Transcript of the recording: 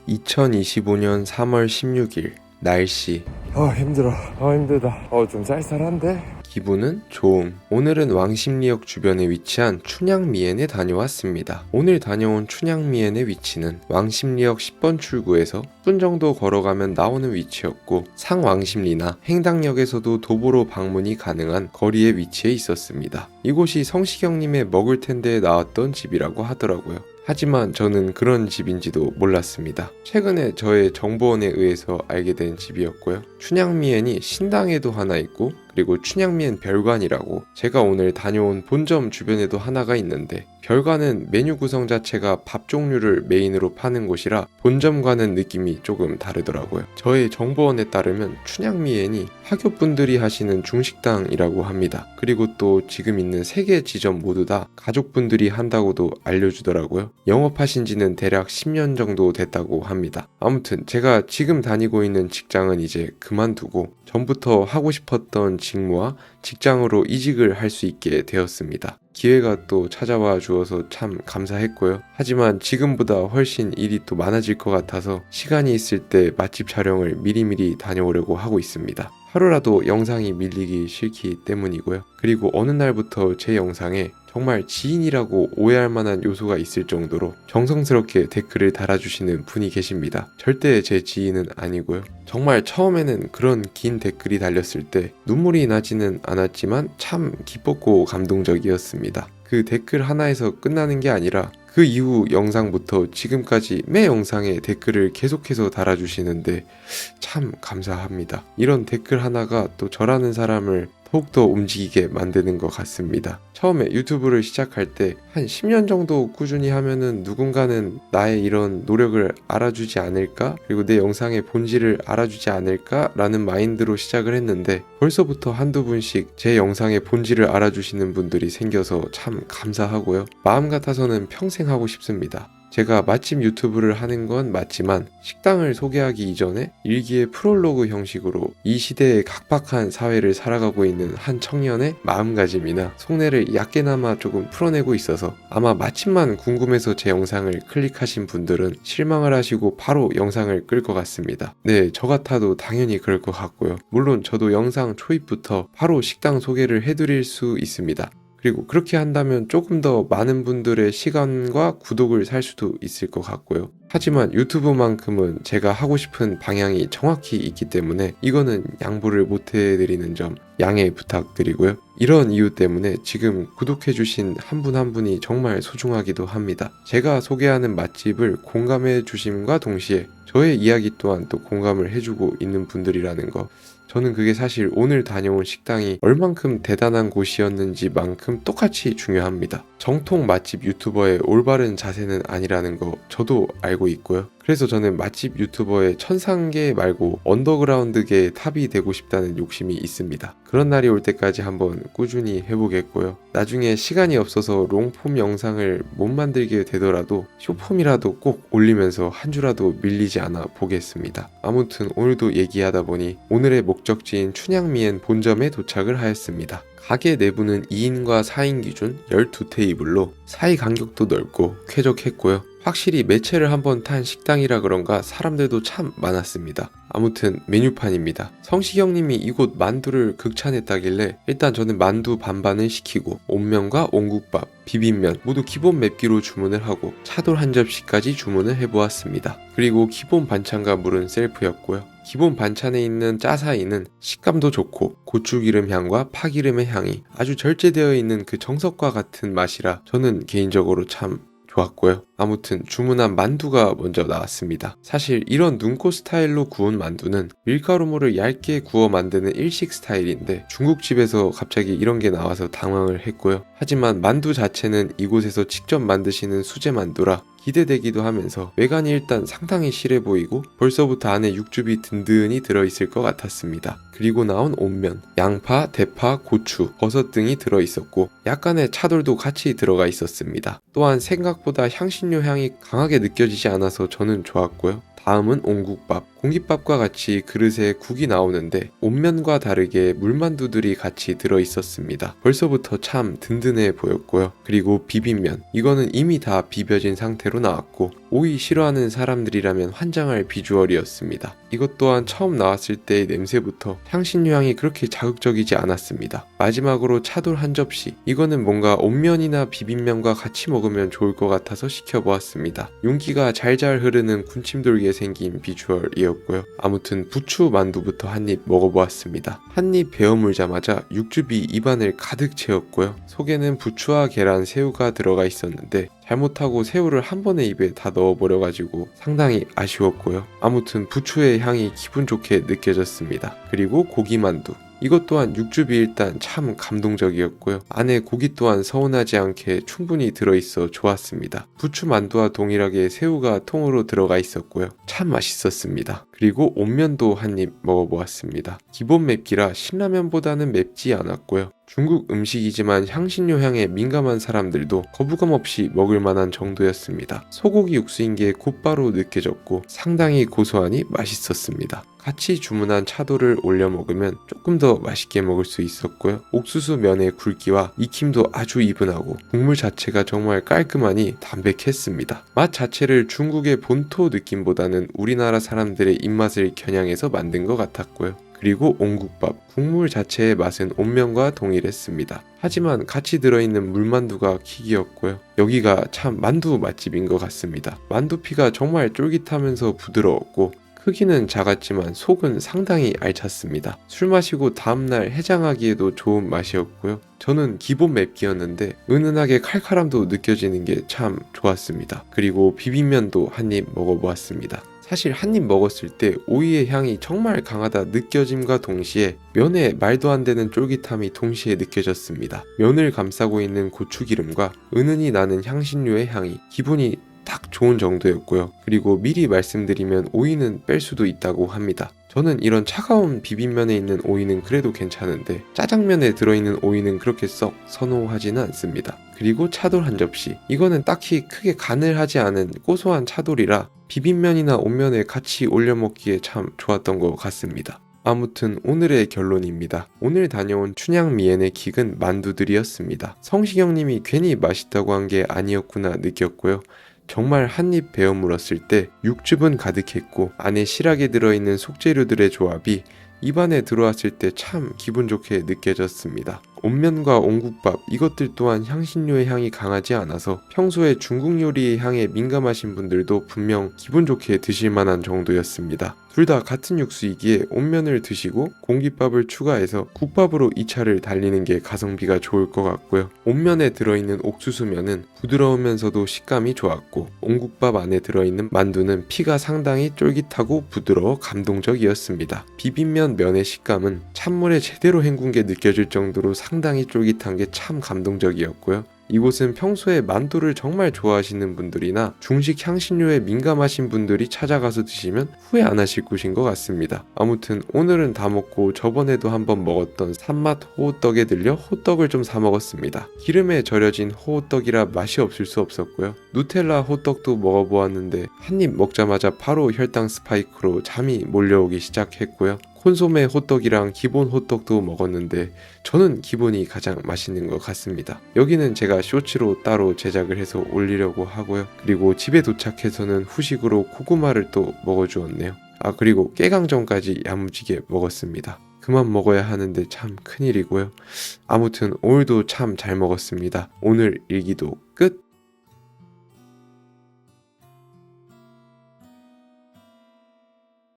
2025년 3월 16일 날씨 힘들어. 힘들다. 좀 쌀쌀한데? 기분은 좋음. 오늘은 왕십리역 주변에 위치한 춘향미엔에 다녀왔습니다. 오늘 다녀온 춘향미엔의 위치는 왕십리역 10번 출구에서 10분 정도 걸어가면 나오는 위치였고, 상왕십리나 행당역에서도 도보로 방문이 가능한 거리에 위치해 있었습니다. 이곳이 성시경님의 먹을 텐데에 나왔던 집이라고 하더라고요. 하지만 저는 그런 집인지도 몰랐습니다. 최근에 저의 정보원에 의해서 알게 된 집이었고요. 춘향미엔이 신당에도 하나 있고, 그리고 춘향미엔 별관이라고 제가 오늘 다녀온 본점 주변에도 하나가 있는데, 별관은 메뉴 구성 자체가 밥 종류를 메인으로 파는 곳이라 본점과는 느낌이 조금 다르더라고요. 저의 정보원에 따르면 춘향미엔이 화교분들이 하시는 중식당이라고 합니다. 그리고 또 지금 있는 3개 지점 모두 다 가족분들이 한다고도 알려주더라고요. 영업하신 지는 대략 10년 정도 됐다고 합니다. 아무튼 제가 지금 다니고 있는 직장은 이제 그만두고 전부터 하고 싶었던 직무와 직장으로 이직을 할 수 있게 되었습니다. 기회가 또 찾아와 주어서 참 감사했고요. 하지만 지금보다 훨씬 일이 또 많아질 것 같아서 시간이 있을 때 맛집 촬영을 미리미리 다녀오려고 하고 있습니다. 하루라도 영상이 밀리기 싫기 때문이고요. 그리고 어느 날부터 제 영상에 정말 지인이라고 오해할 만한 요소가 있을 정도로 정성스럽게 댓글을 달아주시는 분이 계십니다. 절대 제 지인은 아니고요. 정말 처음에는 그런 긴 댓글이 달렸을 때 눈물이 나지는 않았지만 참 기뻤고 감동적이었습니다. 그 댓글 하나에서 끝나는 게 아니라 그 이후 영상부터 지금까지 매 영상에 댓글을 계속해서 달아주시는데 참 감사합니다. 이런 댓글 하나가 또 저라는 사람을 더욱더 움직이게 만드는 것 같습니다. 처음에 유튜브를 시작할 때 한 10년 정도 꾸준히 하면은 누군가는 나의 이런 노력을 알아주지 않을까? 그리고 내 영상의 본질을 알아주지 않을까? 라는 마인드로 시작을 했는데 벌써부터 한두 분씩 제 영상의 본질을 알아주시는 분들이 생겨서 참 감사하고요. 마음 같아서는 평생 하고 싶습니다. 제가 맛집 유튜브를 하는 건 맞지만 식당을 소개하기 이전에 일기의 프롤로그 형식으로 이 시대의 각박한 사회를 살아가고 있는 한 청년의 마음가짐이나 속내를 얕게나마 조금 풀어내고 있어서 아마 맛집만 궁금해서 제 영상을 클릭하신 분들은 실망을 하시고 바로 영상을 끌 것 같습니다. 네, 저 같아도 당연히 그럴 것 같고요. 물론 저도 영상 초입부터 바로 식당 소개를 해드릴 수 있습니다. 그리고 그렇게 한다면 조금 더 많은 분들의 시간과 구독을 살 수도 있을 것 같고요. 하지만 유튜브만큼은 제가 하고 싶은 방향이 정확히 있기 때문에 이거는 양보를 못 해드리는 점 양해 부탁드리고요. 이런 이유 때문에 지금 구독해주신 한 분 한 분이 정말 소중하기도 합니다. 제가 소개하는 맛집을 공감해 주심과 동시에 저의 이야기 또한 또 공감을 해주고 있는 분들이라는 거, 저는 그게 사실 오늘 다녀온 식당이 얼만큼 대단한 곳이었는지만큼 똑같이 중요합니다. 정통 맛집 유튜버의 올바른 자세는 아니라는 거 저도 알고 있고요. 그래서 저는 맛집 유튜버의 천상계 말고 언더그라운드계의 탑이 되고 싶다는 욕심이 있습니다. 그런 날이 올 때까지 한번 꾸준히 해보겠고요. 나중에 시간이 없어서 롱폼 영상을 못 만들게 되더라도 쇼폼이라도 꼭 올리면서 한 주라도 밀리지 않아 보겠습니다. 아무튼 오늘도 얘기하다 보니 오늘의 목적지인 춘향미엔 본점에 도착을 하였습니다. 가게 내부는 2인과 4인 기준 12테이블로 사이 간격도 넓고 쾌적했고요. 확실히 매체를 한번 탄 식당이라 그런가 사람들도 참 많았습니다. 아무튼 메뉴판입니다. 성시경님이 이곳 만두를 극찬했다길래 일단 저는 만두 반반을 시키고 온면과 온국밥, 비빔면 모두 기본 맵기로 주문을 하고 차돌 한 접시까지 주문을 해보았습니다. 그리고 기본 반찬과 물은 셀프였고요. 기본 반찬에 있는 짜사이는 식감도 좋고 고추기름 향과 파기름의 향이 아주 절제되어 있는 그 정석과 같은 맛이라 저는 개인적으로 참 좋았고요. 아무튼 주문한 만두가 먼저 나왔습니다. 사실 이런 눈꽃 스타일로 구운 만두는 밀가루물을 얇게 구워 만드는 일식 스타일인데 중국집에서 갑자기 이런 게 나와서 당황을 했고요. 하지만 만두 자체는 이곳에서 직접 만드시는 수제 만두라 기대되기도 하면서 외관이 일단 상당히 실해 보이고 벌써부터 안에 육즙이 든든히 들어있을 것 같았습니다. 그리고 나온 온면, 양파, 대파, 고추, 버섯 등이 들어있었고 약간의 차돌도 같이 들어가 있었습니다. 또한 생각보다 향신료 향이 강하게 느껴지지 않아서 저는 좋았고요. 다음은 옹국밥. 공깃밥과 같이 그릇에 국이 나오는데 온면과 다르게 물만두들이 같이 들어있었습니다. 벌써부터 참 든든해 보였고요. 그리고 비빔면. 이거는 이미 다 비벼진 상태로 나왔고 오이 싫어하는 사람들이라면 환장할 비주얼이었습니다. 이것 또한 처음 나왔을 때의 냄새부터 향신료향이 그렇게 자극적이지 않았습니다. 마지막으로 차돌 한 접시. 이거는 뭔가 온면이나 비빔면과 같이 먹으면 좋을 것 같아서 시켜보았습니다. 윤기가 잘잘 흐르는 군침 돌게 생긴 비주얼이었고요. 아무튼 부추 만두부터 한 입 먹어보았습니다. 한 입 베어 물자마자 육즙이 입안을 가득 채웠고요. 속에는 부추와 계란, 새우가 들어가 있었는데 잘못하고 새우를 한 번에 입에 다 넣어버려가지고 상당히 아쉬웠고요. 아무튼 부추의 향이 기분 좋게 느껴졌습니다. 그리고 고기만두. 이것 또한 육즙이 일단 참 감동적이었고요. 안에 고기 또한 서운하지 않게 충분히 들어있어 좋았습니다. 부추 만두와 동일하게 새우가 통으로 들어가 있었고요. 참 맛있었습니다. 그리고 온면도 한 입 먹어보았습니다. 기본 맵기라 신라면보다는 맵지 않았고요. 중국 음식이지만 향신료 향에 민감한 사람들도 거부감 없이 먹을 만한 정도였습니다. 소고기 육수인 게 곧바로 느껴졌고 상당히 고소하니 맛있었습니다. 같이 주문한 차돌을 올려 먹으면 조금 더 맛있게 먹을 수 있었고요. 옥수수 면의 굵기와 익힘도 아주 이분하고 국물 자체가 정말 깔끔하니 담백했습니다. 맛 자체를 중국의 본토 느낌보다는 우리나라 사람들의 입맛을 겨냥해서 만든 것 같았고요. 그리고 옹국밥. 국물 자체의 맛은 온면과 동일했습니다. 하지만 같이 들어있는 물만두가 킥이었고요. 여기가 참 만두 맛집인 것 같습니다. 만두피가 정말 쫄깃하면서 부드러웠고 크기는 작았지만 속은 상당히 알찼습니다. 술 마시고 다음날 해장하기에도 좋은 맛이었고요. 저는 기본 맵기였는데 은은하게 칼칼함도 느껴지는 게 참 좋았습니다. 그리고 비빔면도 한 입 먹어보았습니다. 사실 한 입 먹었을 때 오이의 향이 정말 강하다 느껴짐과 동시에 면의 말도 안 되는 쫄깃함이 동시에 느껴졌습니다. 면을 감싸고 있는 고추기름과 은은히 나는 향신료의 향이 기분이 딱 좋은 정도였고요. 그리고 미리 말씀드리면 오이는 뺄 수도 있다고 합니다. 저는 이런 차가운 비빔면에 있는 오이는 그래도 괜찮은데 짜장면에 들어있는 오이는 그렇게 썩 선호하지는 않습니다. 그리고 차돌 한 접시. 이거는 딱히 크게 간을 하지 않은 고소한 차돌이라 비빔면이나 온면에 같이 올려 먹기에 참 좋았던 것 같습니다. 아무튼 오늘의 결론입니다. 오늘 다녀온 춘향 미엔의 킥은 만두들이었습니다. 성시경님이 괜히 맛있다고 한 게 아니었구나 느꼈고요. 정말 한 입 베어 물었을 때 육즙은 가득했고 안에 실하게 들어있는 속재료들의 조합이 입안에 들어왔을 때 참 기분 좋게 느껴졌습니다. 온면과 옹국밥 이것들 또한 향신료의 향이 강하지 않아서 평소에 중국 요리의 향에 민감하신 분들도 분명 기분 좋게 드실 만한 정도였습니다. 둘 다 같은 육수이기에 온면을 드시고 공깃밥을 추가해서 국밥으로 2차를 달리는 게 가성비가 좋을 것 같고요. 온면에 들어있는 옥수수면은 부드러우면서도 식감이 좋았고 옹국밥 안에 들어있는 만두는 피가 상당히 쫄깃하고 부드러워 감동적이었습니다. 비빔면 면의 식감은 찬물에 제대로 헹군 게 느껴질 정도로 상당히 쫄깃한 게 참 감동적이었고요. 이곳은 평소에 만두를 정말 좋아하시는 분들이나 중식 향신료에 민감하신 분들이 찾아가서 드시면 후회 안 하실 곳인 것 같습니다. 아무튼 오늘은 다 먹고 저번에도 한번 먹었던 산맛 호호떡에 들려 호떡을 좀 사 먹었습니다. 기름에 절여진 호호떡이라 맛이 없을 수 없었고요. 누텔라 호떡도 먹어보았는데 한 입 먹자마자 바로 혈당 스파이크로 잠이 몰려오기 시작했고요. 콘소메 호떡이랑 기본 호떡도 먹었는데 저는 기본이 가장 맛있는 것 같습니다. 여기는 제가 쇼츠로 따로 제작을 해서 올리려고 하고요. 그리고 집에 도착해서는 후식으로 고구마를 또 먹어주었네요. 그리고 깨강정까지 야무지게 먹었습니다. 그만 먹어야 하는데 참 큰일이고요. 아무튼 오늘도 참 잘 먹었습니다. 오늘 일기도 끝!